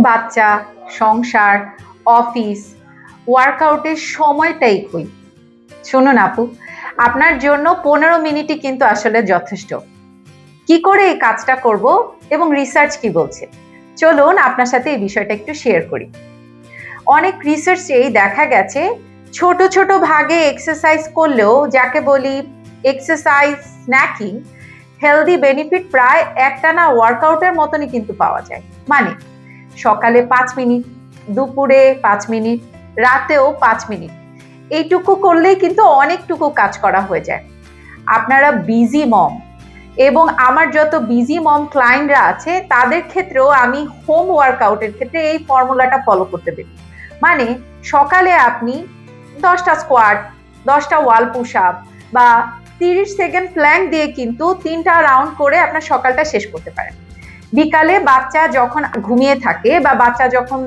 বাচ্চা, সংসার, অফিস, ওয়ার্কআউটের সময়টাই কই। শুনুন আপু, আপনার জন্য 15 মিনিটই কিন্তু আসলে যথেষ্ট। কি করে এই কাজটা করব এবং রিসার্চ কি বলছে, চলুন আপনার সাথে এই বিষয়টা একটু শেয়ার করি। অনেক রিসার্চেই দেখা গেছে ছোট ছোট ভাগে এক্সারসাইজ করলেও, যাকে বলি এক্সারসাইজ স্ন্যাকিং, হেলদি বেনিফিট প্রায় একটানা ওয়ার্কআউটের মতনই কিন্তু পাওয়া যায়। মানে সকালে 5 মিনিট, দুপুরে 5 মিনিট, রাতেও 5 মিনিট, এইটুকু করলেই কিন্তু অনেকটুকু কাজ করা হয়ে যায়। আপনারা বিজি মম এবং আমার যত বিজি মম ক্লায়েন্টরা আছে তাদের ক্ষেত্রেও আমি হোম ওয়ার্কআউটের ক্ষেত্রে এই ফর্মুলাটা ফলো করতে পারি। মানে সকালে আপনি 10টা স্কোয়াট, 10টা ওয়াল পুশ আপ বা 30 সেকেন্ড প্ল্যাঙ্ক দিয়ে কিন্তু 3টা রাউন্ড করে আপনার সকালটা শেষ করতে পারেন। বিকালে বাচ্চা যখন ঘুমিয়ে থাকে বা বাচ্চা যখন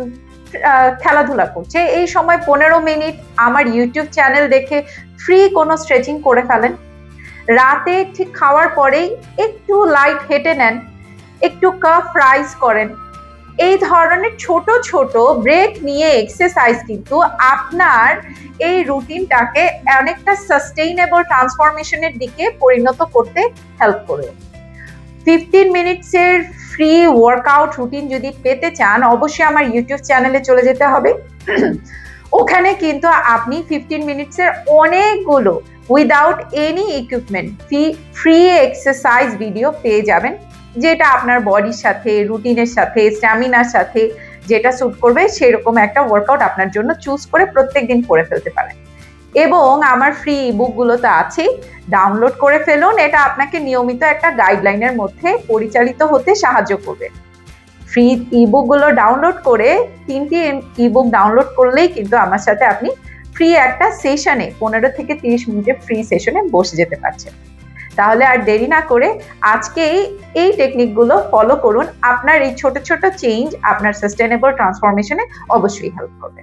খেলাধুলা করছে, এই সময় 15 মিনিট আমার ইউটিউব চ্যানেল দেখে ফ্রি কোনো স্ট্রেচিং করে ফেলেন। রাতে ঠিক খাওয়ার পরেই একটু লাইট হেঁটে নেন, একটু কাফ রাইজ করেন। এই ধরনের ছোট ছোট ব্রেক নিয়ে এক্সারসাইজ কিন্তু আপনার এই রুটিনটাকে অনেকটা সাস্টেইনেবল ট্রান্সফরমেশনের দিকে পরিণত করতে হেল্প করবে। 15 মিনিটসের ফ্রি ওয়ার্কআউট রুটিন যদি পেতে চান, অবশ্যই আমার ইউটিউব চ্যানেলে চলে যেতে হবে। ওখানে কিন্তু আপনি 15 মিনিটসের অনেকগুলো without any equipment free exercise video পেয়ে যাবেন, যেটা আপনার বডির সাথে, রুটিনের সাথে, স্ট্যামিনার সাথে যেটা স্যুট করবে সেরকম একটা ওয়ার্কআউট আপনার জন্য চুজ করে প্রত্যেকদিন করে ফেলতে পারেন। এবং আমার ফ্রি ইবুকগুলো তো আছেই, ডাউনলোড করে ফেলুন। এটা আপনাকে নিয়মিত একটা গাইডলাইনের মধ্যে পরিচালিত হতে সাহায্য করবে। ফ্রি ইবুকগুলো ডাউনলোড করে 3টি ইবুক ডাউনলোড করলেই কিন্তু আমার সাথে আপনি ফ্রি একটা সেশনে 15 থেকে 30 মিনিটের ফ্রি সেশনে বসে যেতে পারছেন। তাহলে আর দেরি না করে আজকেই এই টেকনিকগুলো ফলো করুন। আপনার এই ছোট ছোট চেঞ্জ আপনার সাস্টেনেবল ট্রান্সফরমেশনে অবশ্যই হেল্প করবে।